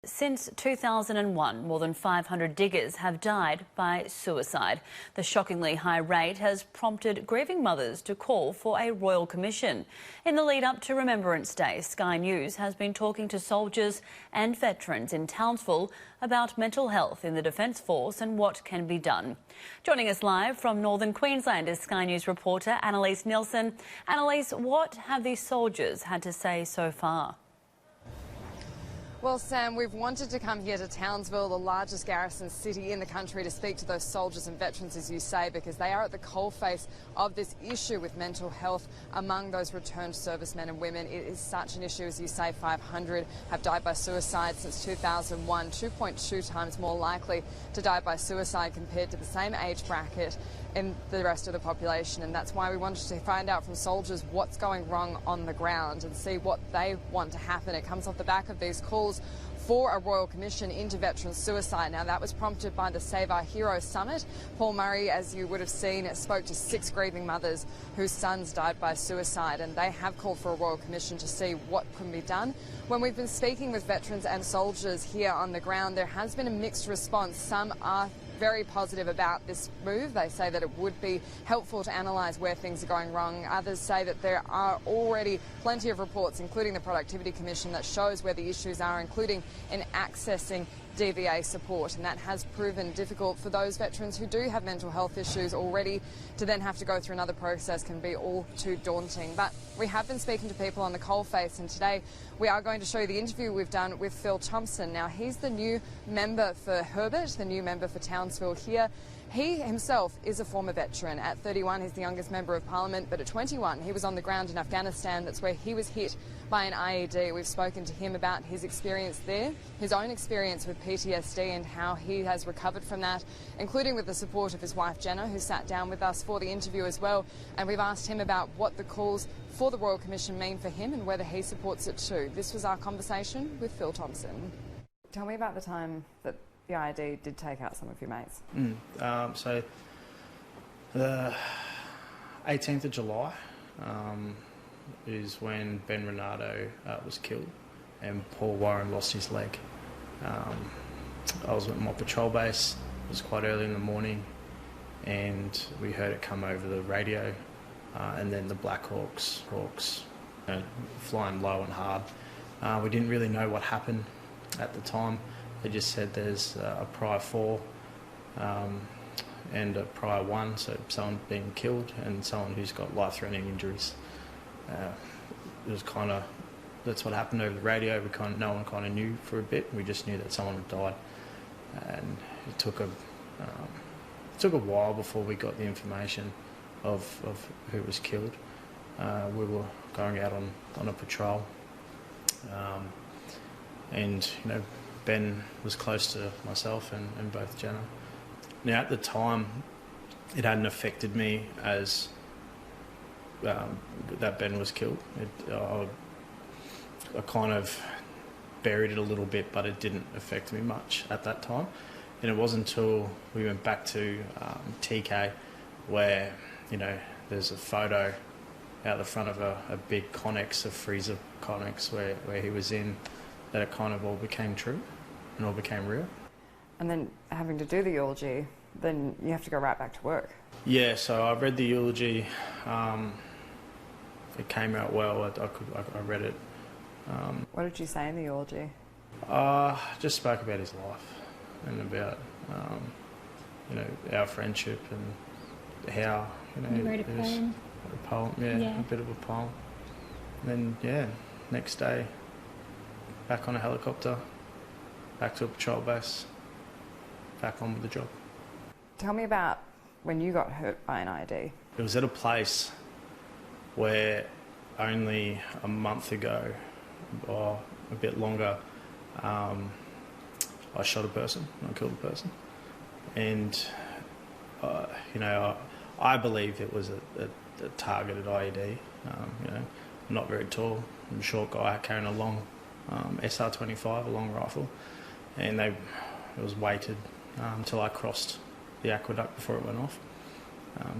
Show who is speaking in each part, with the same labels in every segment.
Speaker 1: Since 2001, more than 500 diggers have died by suicide. The shockingly high rate has prompted grieving mothers to call for a royal commission. In the lead up to Remembrance Day, Sky News has been talking to soldiers and veterans in Townsville about mental health in the Defence Force and what can be done. Joining us live from northern Queensland is Sky News reporter Annalise Nielsen. Annalise, what have these soldiers had to say so far?
Speaker 2: Well, Sam, we've wanted to come here to Townsville, the largest garrison city in the country, to speak to those soldiers and veterans, as you say, because they are at the coalface of this issue with mental health among those returned servicemen and women. It is such an issue, as you say. 500 have died by suicide since 2001, 2.2 times more likely to die by suicide compared to the same age bracket in the rest of the population. And that's why we wanted to find out from soldiers what's going wrong on the ground and see what they want to happen. It comes off the back of these calls for a royal commission into veteran suicide. Now, that was prompted by the Save Our Heroes Summit. Paul Murray, as you would have seen, spoke to 6 grieving mothers whose sons died by suicide, and they have called for a royal commission to see what can be done. When we've been speaking with veterans and soldiers here on the ground, there has been a mixed response. Some are very positive about this move. They say that it would be helpful to analyse where things are going wrong. Others say that there are already plenty of reports, including the Productivity Commission, that shows where the issues are, including in accessing DVA support, and that has proven difficult for those veterans who do have mental health issues already. To then have to go through another process can be all too daunting. But we have been speaking to people on the coalface, and today we are going to show you the interview we've done with Phil Thompson. Now, he's the new member for Herbert, the new member for Townsville here. He himself is a former veteran. At 31, he's the youngest member of Parliament, but at 21, he was on the ground in Afghanistan. That's where he was hit by an IED. We've spoken to him about his experience there, his own experience with PTSD and how he has recovered from that, including with the support of his wife Jenna, who sat down with us for the interview as well. And we've asked him about what the calls for the Royal Commission mean for him and whether he supports it too. This was our conversation with Phil Thompson. Tell me about the time that the IED did take out some of your mates.
Speaker 3: So the 18th of July is when Ben Renato was killed and Paul Warren lost his leg. I was at my patrol base. It was quite early in the morning and we heard it come over the radio, and then the Black Hawks flying low and hard. We didn't really know what happened at the time. They just said there's a prior 4 and a prior 1, so someone being killed and someone who's got life-threatening injuries. It was kind of, that's what happened over the radio. No one kind of knew for a bit. We just knew that someone had died, and it took a while before we got the information of who was killed. We were going out on a patrol, and Ben was close to myself and both Jenna. Now, at the time, it hadn't affected me as that Ben was killed. I kind of buried it a little bit, but it didn't affect me much at that time. And it wasn't until we went back to TK where, there's a photo out the front of a big Connex, a freezer Connex where he was in, that it kind of all became true and all became real. And then having to do the eulogy, then you have to go right back to work. Yeah, so I read the eulogy. It came out well. I read it. What did you say in the eulogy? Just spoke about his life and about our friendship and how
Speaker 4: you wrote a poem.
Speaker 3: A poem, yeah, a bit of a poem. And then next day, back on a helicopter, back to a patrol base, back on with the job. Tell me about when you got hurt by an IED. It was at a place where only a month ago, or a bit longer, I shot a person, I killed a person. And, I believe it was a targeted IED. I'm not very tall, I'm a short guy carrying a long SR-25, a long rifle, and it was weighted until I crossed the aqueduct before it went off.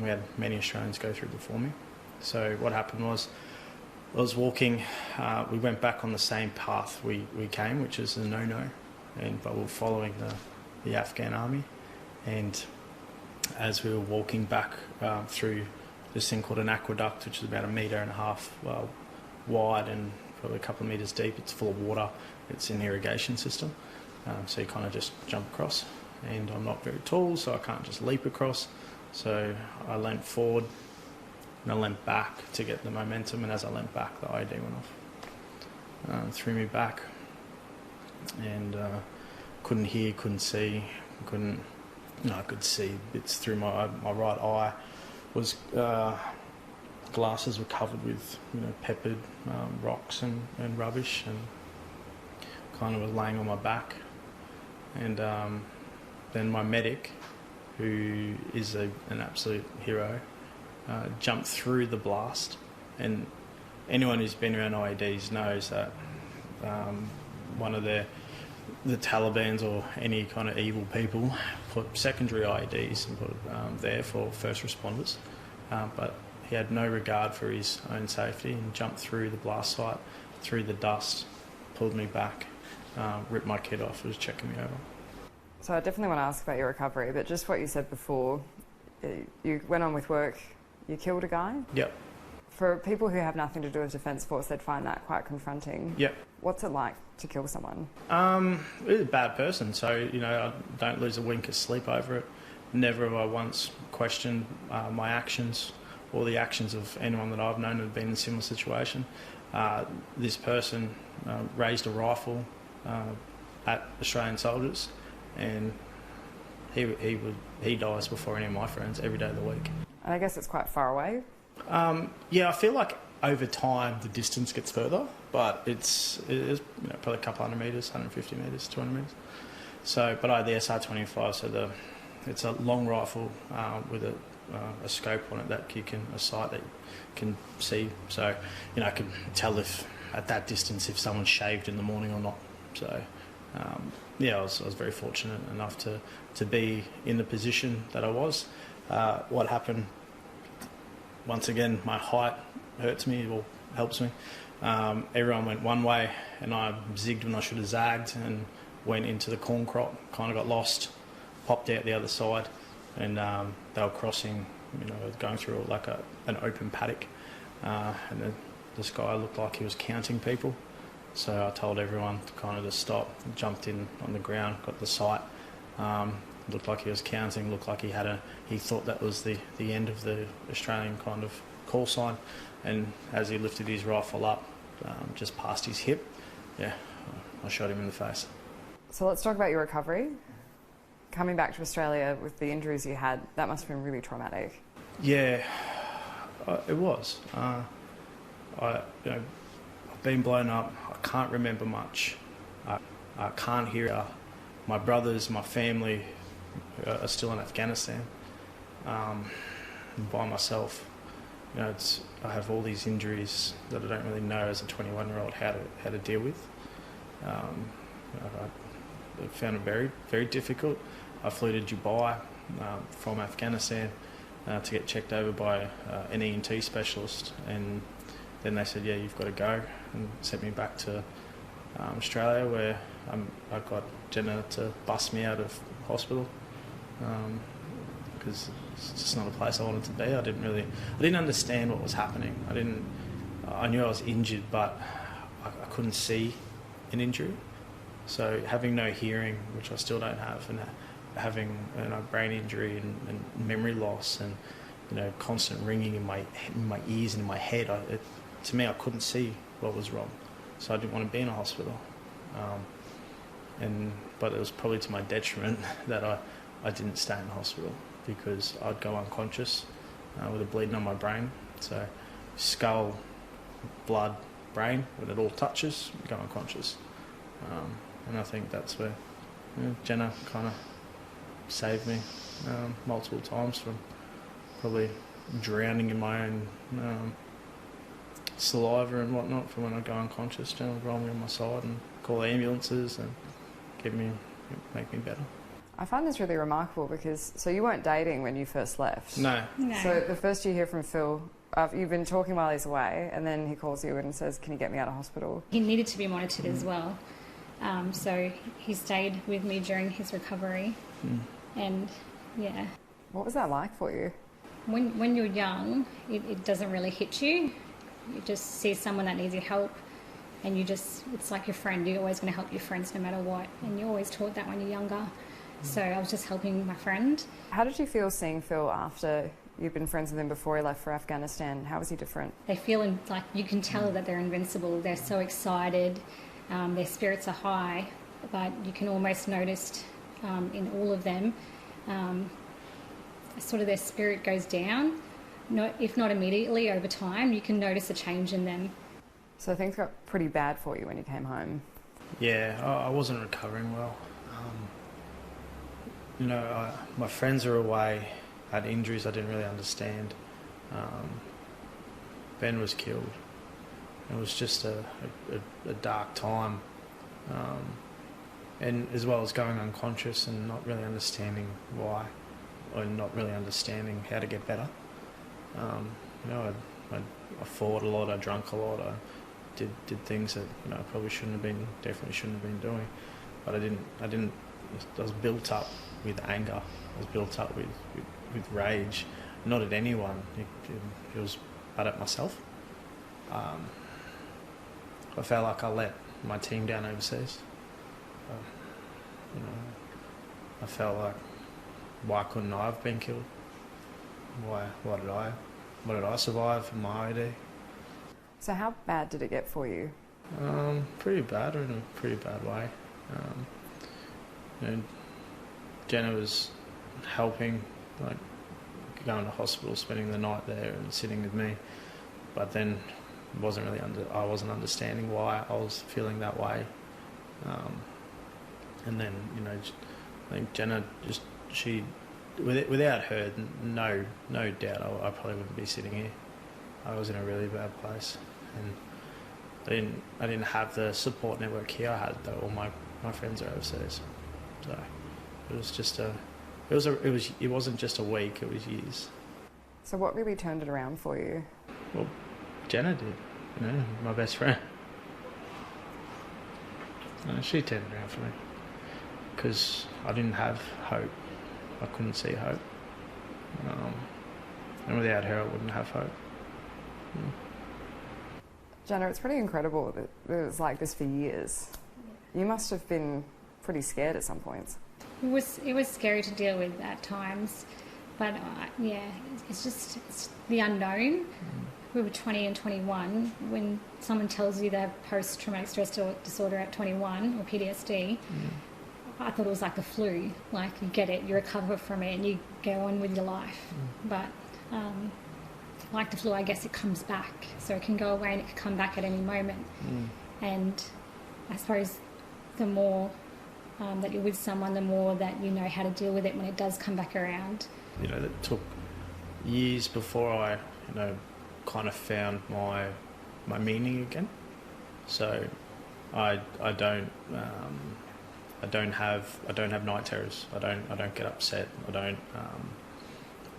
Speaker 3: We had many Australians go through before me. So what happened was, I was walking, we went back on the same path we came, which is a no-no. but we were following the Afghan army. And as we were walking back through this thing called an aqueduct, which is about 1.5 meters wide and probably a couple of metres deep, it's full of water. It's an irrigation system, so you kind of just jump across. And I'm not very tall, so I can't just leap across. So I leant forward and I leant back to get the momentum, and as I leant back, the ID went off. Threw me back, and couldn't hear, couldn't see, I could see bits through my right eye. Was glasses were covered with peppered rocks and rubbish, and kind of was laying on my back. And then my medic, who is an absolute hero, jumped through the blast. And anyone who's been around IEDs knows that one of the Taliban's or any kind of evil people put secondary IEDs and put there for first responders, but he had no regard for his own safety and jumped through the blast site, through the dust, pulled me back, ripped my kit off, was checking me over.
Speaker 2: So I definitely want to ask about your recovery, but just what you said before, you went on with work, you killed a guy?
Speaker 3: Yep.
Speaker 2: For people who have nothing to do with Defence Force, they'd find that quite confronting.
Speaker 3: Yep.
Speaker 2: What's it like to kill someone?
Speaker 3: He's a bad person, so I don't lose a wink of sleep over it. Never have I once questioned my actions or the actions of anyone that I've known who've been in a similar situation. This person raised a rifle at Australian soldiers, and he dies before any of my friends every day of the week.
Speaker 2: And I guess it's quite far away.
Speaker 3: Yeah, I feel like over time the distance gets further, but it's probably a couple 100 metres, 150 metres, 200 metres. So, but I had the SR-25, so it's a long rifle with a scope on it a sight that you can see. So, I can tell if at that distance if someone's shaved in the morning or not. So, I was very fortunate enough to be in the position that I was. What happened? Once again, my height hurts me or helps me. Everyone went one way, and I zigged when I should have zagged and went into the corn crop. Kind of got lost, popped out the other side, and they were crossing. Going through like an open paddock, and this guy looked like he was counting people. So I told everyone to kind of just stop. Jumped in on the ground, got the sight. Looked like he was counting, looked like he thought that was the end of the Australian kind of call sign, and as he lifted his rifle up, just past his hip, I shot him in the face.
Speaker 2: So let's talk about your recovery. Coming back to Australia with the injuries you had, that must have been really traumatic.
Speaker 3: Yeah, it was. I've been blown up, I can't remember much, I can't hear my brothers, my family are still in Afghanistan, by myself. I have all these injuries that I don't really know as a 21-year-old how to deal with. I found it very, very difficult. I flew to Dubai from Afghanistan to get checked over by an ENT specialist, and then they said, you've got to go, and sent me back to Australia, where I got Jenna to bus me out of hospital, because it's just not a place I wanted to be. I didn't understand what was happening. I knew I was injured, but I couldn't see an injury. So having no hearing, which I still don't have, and having brain injury and memory loss, and constant ringing in my ears and in my head, to me I couldn't see what was wrong. So I didn't want to be in a hospital. But it was probably to my detriment that I didn't stay in the hospital, because I'd go unconscious with a bleeding on my brain. So skull, blood, brain, when it all touches, you go unconscious. And I think that's where Jenna kind of saved me multiple times from probably drowning in my own saliva and whatnot from when I go unconscious. Jenna would roll me on my side and call ambulances and make me better.
Speaker 2: I find this really remarkable because, so you weren't dating when you first left?
Speaker 3: No.
Speaker 2: So the first you hear from Phil, you've been talking while he's away, and then he calls you and says, can you get me out of hospital?
Speaker 4: He needed to be monitored as well. So he stayed with me during his recovery. And yeah.
Speaker 2: What was that like for you?
Speaker 4: When you're young, it doesn't really hit you. You just see someone that needs your help, and it's like your friend. You're always going to help your friends no matter what, and you're always taught that when you're younger. So I was just helping my friend.
Speaker 2: How did you feel seeing Phil after you'd been friends with him before he left for Afghanistan? How was he different?
Speaker 4: They feel like you can tell that they're invincible. They're so excited. Their spirits are high, but you can almost notice in all of them sort of their spirit goes down. If not immediately, over time, you can notice a change in them.
Speaker 2: So things got pretty bad for you when you came home?
Speaker 3: Yeah, I wasn't recovering well. My friends are away, had injuries I didn't really understand. Ben was killed. It was just a dark time. And as well as going unconscious and not really understanding why, or not really understanding how to get better. I fought a lot, I drank a lot, I did things that I probably definitely shouldn't have been doing. But I was built up with anger, I was built up with rage, not at anyone, it was but at myself. I felt like I let my team down overseas. I felt like, why couldn't I have been killed? Why did I survive in my ID?
Speaker 2: So how bad did it get for you?
Speaker 3: Pretty bad, or in a pretty bad way. Jenna was helping, like going to hospital, spending the night there and sitting with me, but then I wasn't understanding why I was feeling that way. And then, I think Jenna without her, no doubt I probably wouldn't be sitting here. I was in a really bad place, and I didn't have the support network here I had, though. All my friends are overseas, so it wasn't just a week, it was years.
Speaker 2: So what really turned it around for you?
Speaker 3: Well, Jenna did, my best friend. She turned it around for me, because I didn't have hope. I couldn't see hope. And without her, I wouldn't have hope.
Speaker 2: Jenna, it's pretty incredible that it was like this for years. You must have been pretty scared at some points.
Speaker 4: It was scary to deal with at times, but it's the unknown. We were 20 and 21. When someone tells you they have post-traumatic stress disorder at 21 or PTSD, I thought it was like the flu. Like, you get it, you recover from it, and you go on with your life. But like the flu, I guess it comes back. So it can go away and it can come back at any moment. And I suppose the more that you're with someone, the more that you know how to deal with it when it does come back around.
Speaker 3: That took years before I, kind of found my meaning again. So I don't have night terrors. I don't get upset.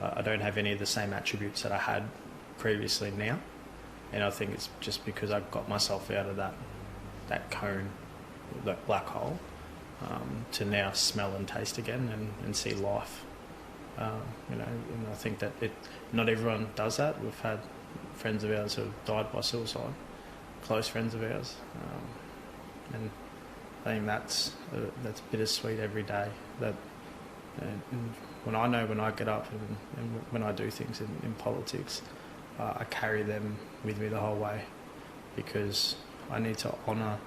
Speaker 3: I don't have any of the same attributes that I had previously now. And I think it's just because I got myself out of that cone, that black hole, to now smell and taste again and see life. And I think that not everyone does that. We've had friends of ours who have died by suicide, close friends of ours, and I think that's bittersweet every day. When I get up and when I do things in politics, I carry them with me the whole way, because I need to honour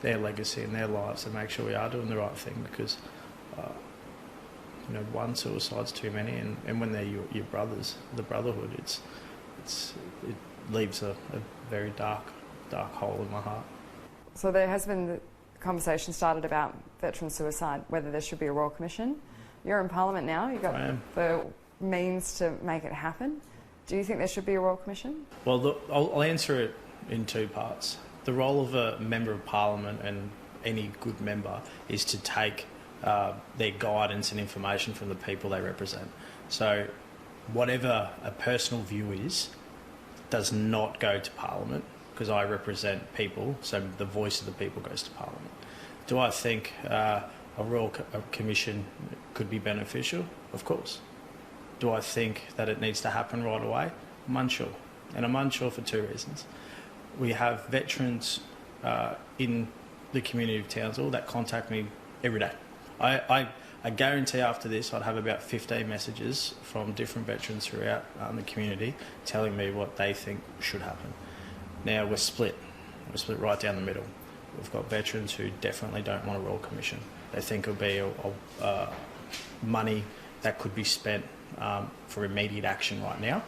Speaker 3: their legacy and their lives and make sure we are doing the right thing, because one suicide's too many, and when they're your brothers, the brotherhood, it leaves a very dark hole in my heart.
Speaker 2: So there has been the conversation started about veteran suicide, whether there should be a Royal Commission. You're in Parliament now, you've got the means to make it happen. Do you think there should be a Royal Commission?
Speaker 3: Well, I'll answer it in two parts. The role of a Member of Parliament, and any good member, is to take their guidance and information from the people they represent. So whatever a personal view is, does not go to Parliament, because I represent people, so the voice of the people goes to Parliament. Do I think a Royal Commission could be beneficial? Of course. Do I think that it needs to happen right away? I'm unsure. And I'm unsure for two reasons. We have veterans in the community of Townsville that contact me every day. I guarantee after this I'd have about 15 messages from different veterans throughout the community telling me what they think should happen. Now we're split. We're split right down the middle. We've got veterans who definitely don't want a Royal Commission. They think it'll be money that could be spent for immediate action right now,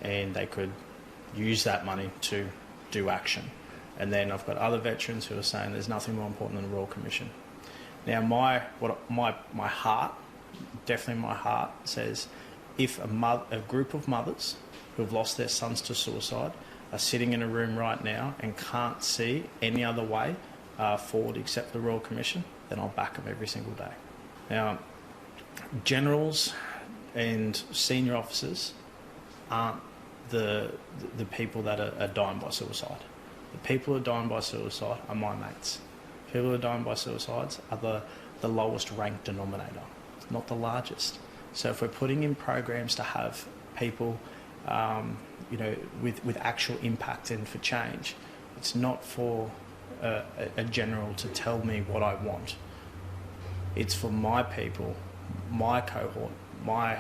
Speaker 3: and they could use that money to do action. And then I've got other veterans who are saying there's nothing more important than a Royal Commission. Now my heart, definitely my heart, says if a group of mothers who have lost their sons to suicide are sitting in a room right now and can't see any other way forward except the Royal Commission, then I'll back them every single day. Now, generals and senior officers aren't the people that are dying by suicide. The people who are dying by suicide are my mates. People who are dying by suicides are the lowest ranked denominator, not the largest. So if we're putting in programs to have people, with actual impact and for change, it's not for a general to tell me what I want. It's for my people, my cohort, my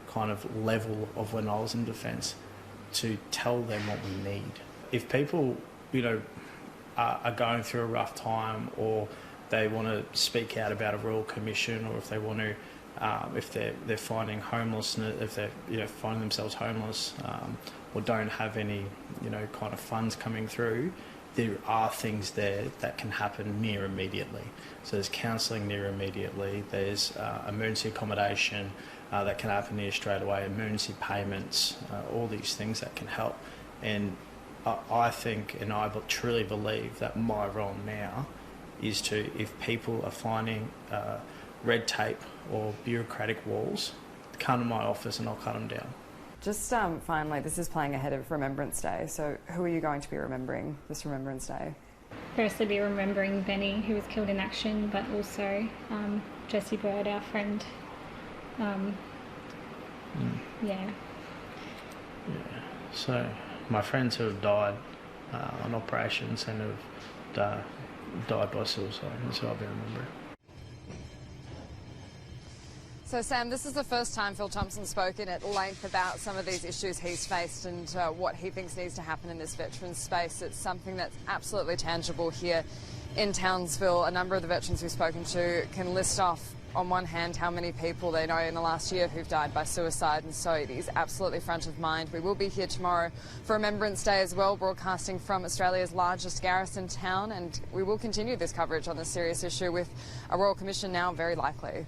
Speaker 3: kind of level of when I was in defence, to tell them what we need. If people, are going through a rough time, or they want to speak out about a Royal Commission, or if they want to, if they're finding homelessness, if they're finding themselves homeless, or don't have any kind of funds coming through, there are things there that can happen near immediately. So there's counselling near immediately. There's emergency accommodation that can happen near straight away. Emergency payments, all these things that can help. And I think, and I truly believe, that my role now is to, if people are finding red tape or bureaucratic walls, come to my office and I'll cut them down.
Speaker 2: Just finally, this is playing ahead of Remembrance Day, so who are you going to be remembering this Remembrance Day?
Speaker 4: Firstly, be remembering Benny, who was killed in action, but also Jessie Bird, our friend. Yeah.
Speaker 3: So my friends who have died on operations and have died by suicide, that's who I'll be remembering.
Speaker 2: So Sam, this is the first time Phil Thompson's spoken at length about some of these issues he's faced and what he thinks needs to happen in this veterans space. It's something that's absolutely tangible here in Townsville. A number of the veterans we've spoken to can list off, on one hand, how many people they know in the last year who've died by suicide, and so it is absolutely front of mind. We will be here tomorrow for Remembrance Day as well, broadcasting from Australia's largest garrison town, and we will continue this coverage on this serious issue with a Royal Commission now very likely.